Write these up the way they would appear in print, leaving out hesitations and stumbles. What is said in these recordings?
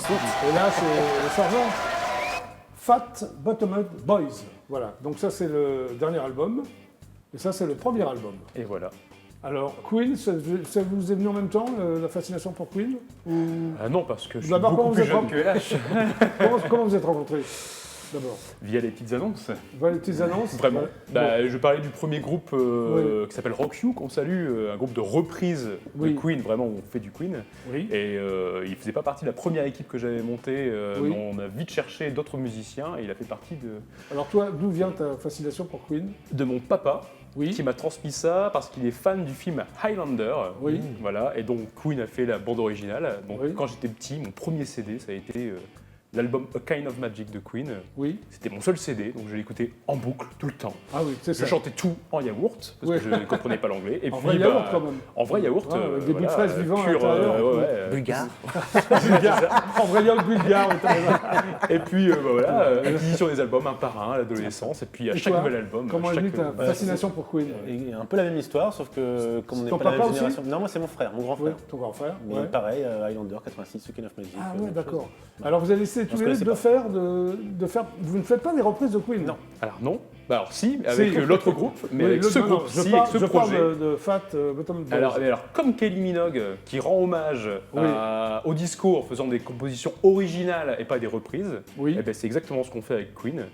suite. Et là, c'est le sergent Fat Bottomed Boys. Voilà, donc ça c'est le dernier album, et ça c'est le premier album. Et voilà. Alors, Queen, ça vous est venu en même temps, la fascination pour Queen ou... Ah non, parce que je suis D'abord, beaucoup comment plus vous êtes jeune que LH. comment vous êtes rencontrés d'abord? Via les petites annonces. Voilà les petites annonces. Vraiment. Ouais. Bah, je parlais du premier groupe Oui. qui s'appelle Rock You, qu'on salue, un groupe de reprise Oui. de Queen, vraiment on fait du Queen. Oui. Et il faisait pas partie de la première équipe que j'avais montée, Oui. mais on a vite cherché d'autres musiciens et il a fait partie Alors toi, d'où vient ta fascination pour Queen? de mon papa. Oui. Qui m'a transmis ça parce qu'il est fan du film Highlander. Oui. Voilà, et donc Queen a fait la bande originale. Donc Oui. quand j'étais petit, mon premier CD, ça a été l'album A Kind of Magic de Queen. Oui. C'était mon seul CD, donc je l'écoutais en boucle tout le temps. Ah oui, c'est Je ça. chantais tout en yaourt, parce Ouais. que je ne comprenais pas l'anglais. Et En puis, vrai yaourt quand même. En vrai yaourt. Ah, avec des bouts de fraises vivants à pur, l'intérieur. Bulgare. En vrai yaourt bulgare. oui, t'as raison. Et puis voilà, acquisition des albums un par un à l'adolescence. Et puis à Et chaque toi, nouvel album. Comment est chaque- venue ta fascination pour Queen? Et un peu la même histoire, sauf que comme on n'est Ton pas de la papa même aussi génération. Non, moi c'est mon frère, mon grand Oui, frère. ton grand frère. Mais Ouais. pareil, Highlander 86, The King of Magic. Ah même ouais, chose. d'accord. Alors vous avez décidé tous se les deux connaissait de faire... Vous ne faites pas des reprises de Queen? Non. Alors non, bah alors si, avec Si. l'autre groupe, mais Oui, avec ce groupe, je si, parle, avec ce je projet. parle de Fat Bottom Boys. Alors, comme Kelly Minogue, qui rend hommage Oui. au disco en faisant des compositions originales et pas des reprises, Oui. eh ben, c'est exactement ce qu'on fait avec Queen.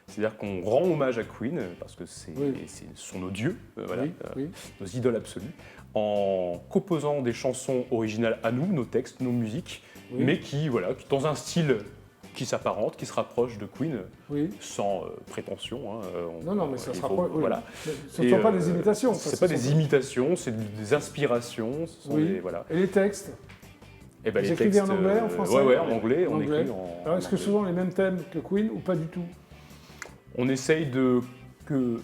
C'est-à-dire qu'on rend hommage à Queen, parce que ce sont nos dieux, voilà, Oui, oui. nos idoles absolues, en composant des chansons originales à nous, nos textes, nos musiques, Oui. mais qui, dans un style qui s'apparente, qui se rapproche de Queen, Oui. sans prétention. Non, mais ça il sera faut- pas... oui. Voilà. Mais ce ne Et, sont pas des imitations. ça, C'est ce pas sont des imitations, c'est des inspirations. Ce sont Oui. des, voilà. Et les textes? Et ben, Vous les écrivez textes, en anglais, en français? Ouais, en anglais. En On anglais. écrit en. Alors est-ce que en ce sont les mêmes thèmes que Queen ou pas du tout? On essaye de.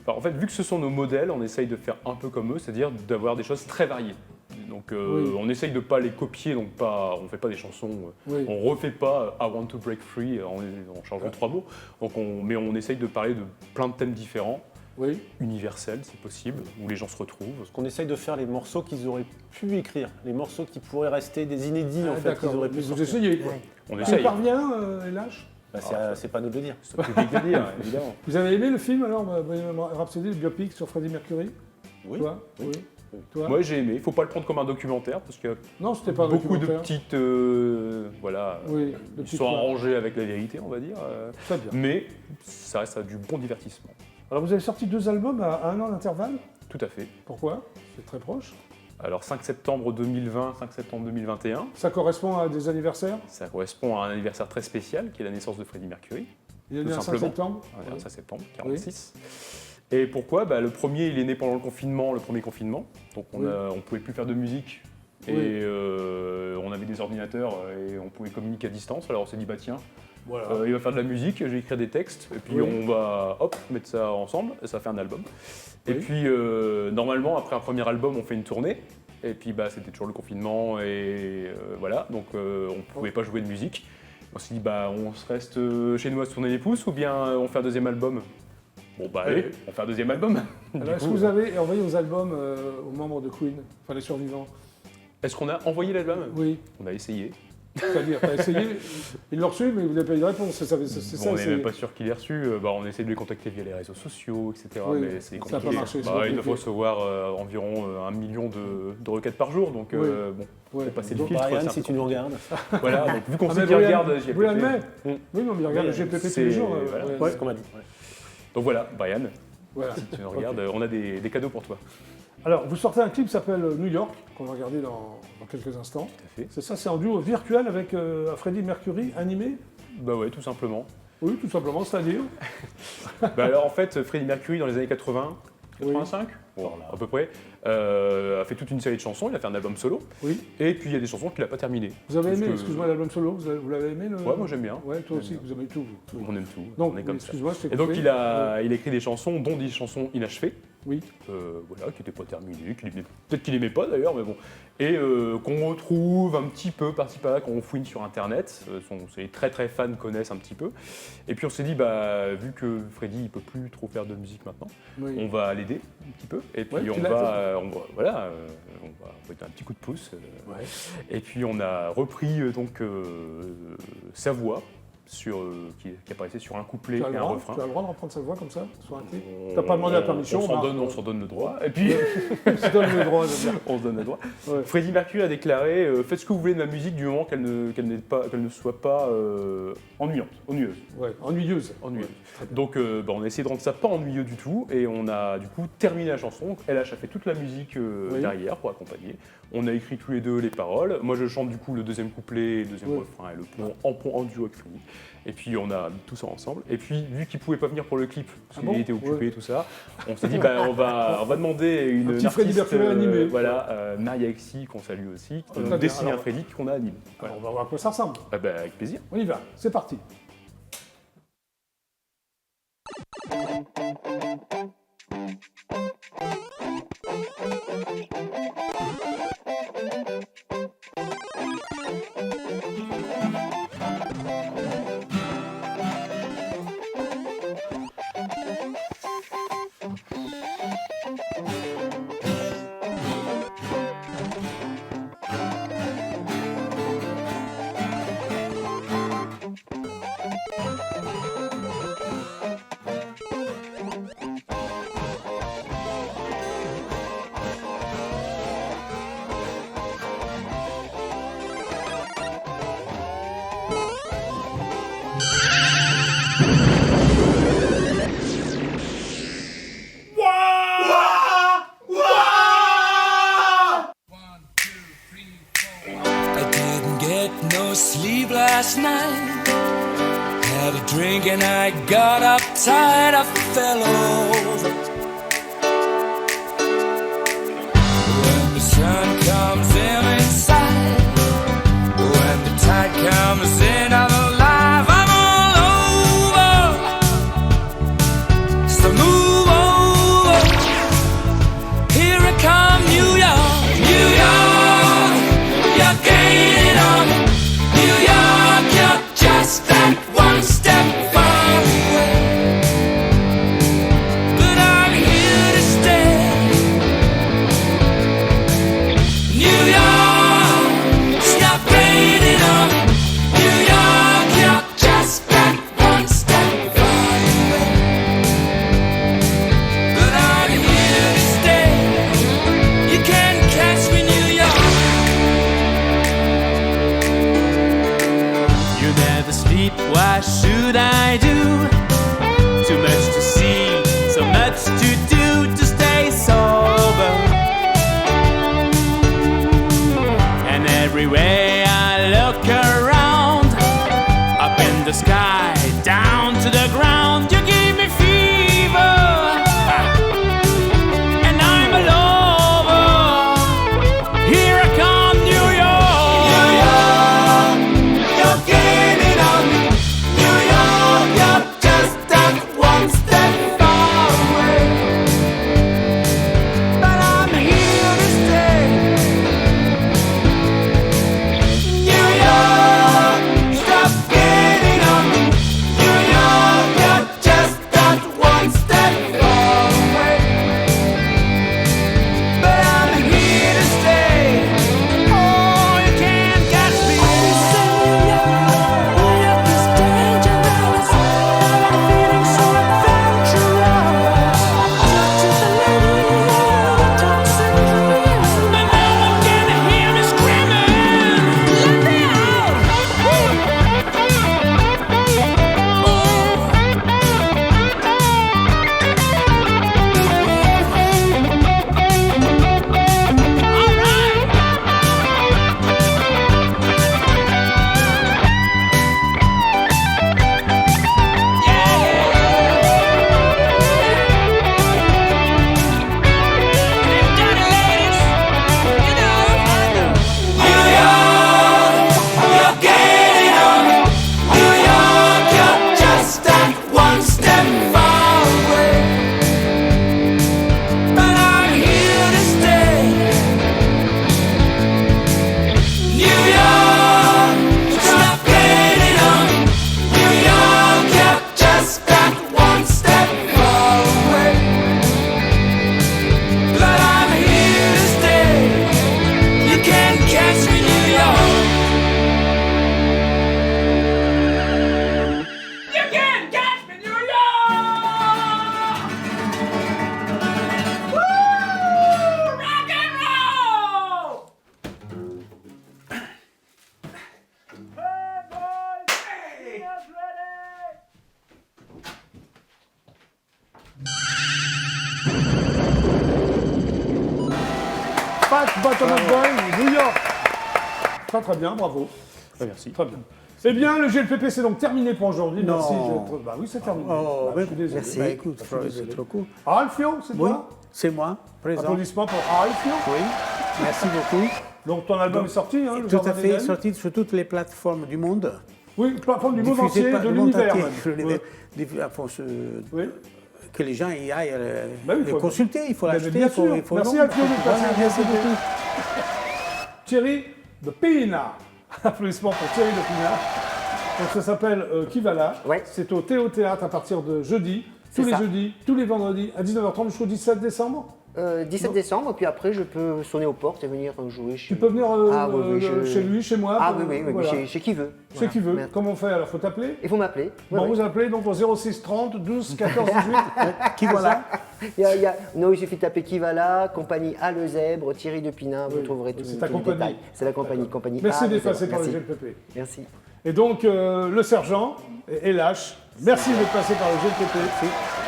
En fait, vu que ce sont nos modèles, on essaye de faire un peu comme eux, c'est-à-dire d'avoir des choses très variées. Donc, Oui. on essaye de pas les copier, donc on fait pas des chansons, Oui. on refait pas I Want to Break Free en changeant trois mots. Donc, mais on essaye de parler de plein de thèmes différents, Oui. universels si possible, où les gens se retrouvent. Qu'on essaye de faire les morceaux qu'ils auraient pu écrire, les morceaux qui pourraient rester des inédits en fait qu'ils D'accord. auraient pu Mais vous sortir. essayez. On Tu essaye. parviens, LH? Bah, c'est pas à nous de le dire. C'est au public de dire, évidemment. Vous avez aimé le film alors, Bohemian Rhapsody, le biopic sur Freddie Mercury? Oui. Toi? Oui. Toi? Moi j'ai aimé, il faut pas le prendre comme un documentaire parce qu'il y a Non, c'était pas un beaucoup de documentaire. petites, Oui, de ils petites sont fois. arrangés avec la vérité, on va dire. Très bien. Mais ça reste du bon divertissement. Alors vous avez sorti 2 albums à 1 an d'intervalle. Tout à fait. Pourquoi? C'est très proche. Alors 5 septembre 2020, 5 septembre 2021, Ça correspond à des anniversaires. ça correspond à un anniversaire très spécial qui est la naissance de Freddie Mercury. Il est Tout né le 5 simplement. septembre. Un 5 septembre 46. Et pourquoi? Le premier, il est né pendant le confinement, le premier confinement. Donc on Oui. ne pouvait plus faire de musique. Et Oui. on avait des ordinateurs et on pouvait communiquer à distance. Alors on s'est dit, bah tiens, Voilà. il va faire de la musique, je vais écrire des textes, et puis Oui. on va mettre ça ensemble, et ça fait un album. Et Oui. puis normalement, après un premier album, on fait une tournée. Et puis c'était toujours le confinement, et voilà, donc on ne pouvait pas jouer de musique. On s'est dit, on se reste chez nous à se tourner les pouces, ou bien on fait un deuxième album? Bon allez, on fait un deuxième album. Du Alors est-ce que coup, vous avez envoyé vos albums aux membres de Queen, enfin les survivants? est-ce qu'on a envoyé l'album? Oui. On a essayé. C'est-à-dire, t'as essayé, ils l'ont reçu, mais vous n'avez pas eu de réponse. C'est ça, On n'est même pas sûr qu'il ait reçu. On essaie de les contacter via les réseaux sociaux, etc. Oui, mais c'est ça a pas compliqué. marché, c'est Ils compliqué. doivent recevoir environ 1 million de requêtes par jour. Donc, Oui. faut passer le Donc, filtre. Brian, c'est un si peu tu nous regardes. Voilà, donc vu qu'on Ah, sait mais qu'ils Brian- regardent JPP. Brian May Mm. Oui, non, mais il regarde le Oui, GPP tous c'est- les jours. voilà. ouais. C'est ce qu'on m'a dit. Ouais. Donc voilà, Brian, Voilà. si tu nous regardes, on a des cadeaux pour toi. Alors, vous sortez un clip qui s'appelle New York, qu'on va regarder dans quelques instants. Tout à fait. C'est ça, c'est en duo virtuel avec Freddie Mercury, animé? Bah ouais, tout simplement. Oui, tout simplement, c'est-à-dire. Alors en fait, Freddie Mercury dans les années 80, 85, bon, à peu près, a fait toute une série de chansons, il a fait un album solo, Oui. et puis il y a des chansons qu'il n'a pas terminées. Vous avez Parce aimé, que- excuse-moi, l'album solo, vous l'avez aimé Ouais, moi j'aime bien. Ouais, toi J'aime aussi, bien. vous aimez tout, vous. On aime tout, Donc, on est comme ça. excuse-moi, je t'ai Et donc coupé. il a écrit des chansons, dont des chansons inachevées. Oui. Voilà, qui n'était pas terminé, peut-être qu'il n'aimait pas d'ailleurs, mais bon. Et qu'on retrouve un petit peu par-ci par-là quand on fouine sur internet. Ses très très fans connaissent un petit peu. Et puis on s'est dit, vu que Freddy il peut plus trop faire de musique maintenant, on va l'aider un petit peu. Et puis on va mettre un petit coup de pouce. Et puis on a repris sa voix. Qui apparaissait sur un couplet et un refrain. Tu as le droit de reprendre sa voix comme ça sur un clip? Tu n'as pas demandé la permission? On s'en donne le droit. Et puis, on se donne le droit de dire. On se donne le droit. Ouais. Freddie Mercury a déclaré faites ce que vous voulez de ma musique du moment qu'elle ne soit pas ennuyeuse. Ouais, ennuyeuse. Ouais, donc on a essayé de rendre ça pas ennuyeux du tout et on a du coup terminé la chanson. LH a fait toute la musique derrière pour accompagner. On a écrit tous les deux les paroles. Moi je chante du coup le deuxième couplet, le deuxième refrain et le pont en duo avec Freddy. Et puis on a mis tout ça ensemble. Et puis vu qu'il pouvait pas venir pour le clip, parce qu'il était occupé tout ça, on s'est dit on va demander une petit Freddie Mercury animé. Maria Exi qu'on salue aussi, qui a dessiné un Freddy qu'on a animé. Voilà. On va voir à quoi ça ressemble. Avec plaisir. On y va, c'est parti. Last night, had a drink and I got uptight, I fell over. When the sun comes in inside, when the tide comes in, I'm alive, I'm all over. So move over, here I come, New York, New York, you're gaining on me. New York, you're just that one step far away. But Fat Bottom Boys, New York. Très bien, bravo. Merci. Très bien. Eh bien, le GLPP, c'est donc terminé pour aujourd'hui. Non. Merci. Bah oui, c'est terminé. Oh, Bah, je suis désolé. merci. Bah, écoute, Je suis désolé. c'est trop cool. Alfio, c'est Oui, toi? c'est moi, présent. Applaudissements pour Alfio. Oui, merci beaucoup. Donc ton album est sorti, hein, le Tout Jardin à fait, d'Éden. sorti sur toutes les plateformes du monde. Oui, plateforme du monde Diffusé entier, par de le monde l'univers. entier. même. Sur l'univers. Ouais. Oui. Que les gens y aillent Bah oui, le faut- consulter, il faut Mais l'acheter, bien sûr. il faut Merci vendre. Alfio de passer. Voilà, merci beaucoup. Thierry de Pina. Applaudissements pour Thierry de Pina. Donc ça s'appelle Kivala. Ouais. C'est au Théo Théâtre à partir de jeudi. Tous C'est les ça. jeudis, tous les vendredis à 19h30 jusqu'au 17 décembre. 17 décembre, puis après je peux sonner aux portes et venir jouer chez Tu peux venir Ah, oui, oui, chez lui, chez moi. Ah pour- oui, oui, voilà. chez qui veut. Chez Voilà. qui veut. Merci. Comment on fait? Alors, faut t'appeler. Il faut m'appeler. Oui, Bon, oui. vous appelez donc au 06 30 12 14 18. Qui voilà. Non, il suffit de taper qui va là, compagnie A le Zèbre, Thierry de Pinin, vous trouverez tout c'est tous ta les compagnie. détails. C'est la compagnie Merci A le d'être passé Zèbre. par le Merci. GLPP. Merci. Et donc, le sergent et LH, merci d'être passé par le GLPP.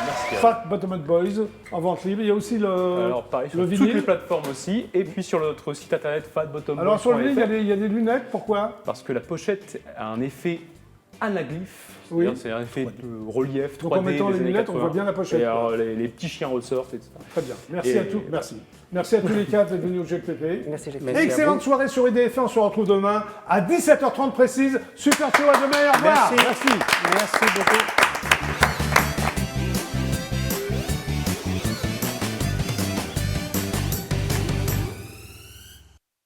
Merci. Fat Bottom Boys en vente libre. Il y a aussi le, Alors pareil sur le toutes vinyle. les plateformes aussi, et puis sur notre site internet fatbottomboys.fr. Alors sur le vinyle, il y a des lunettes, pourquoi? Parce que la pochette a un effet anaglyphe, Oui. c'est-à-dire c'est un effet de relief 3D. Donc en mettant des les années lunettes, on 80. voit bien la pochette, Et alors quoi. les petits chiens ressortent, etc. Très bien. Merci Et- à tous. Merci. Merci à tous les quatre d'être venus au GLPP. Merci, j'ai Merci. Excellente soirée sur IDF1. On se retrouve demain à 17h30 précise. Super show à demain. Au revoir. Merci beaucoup.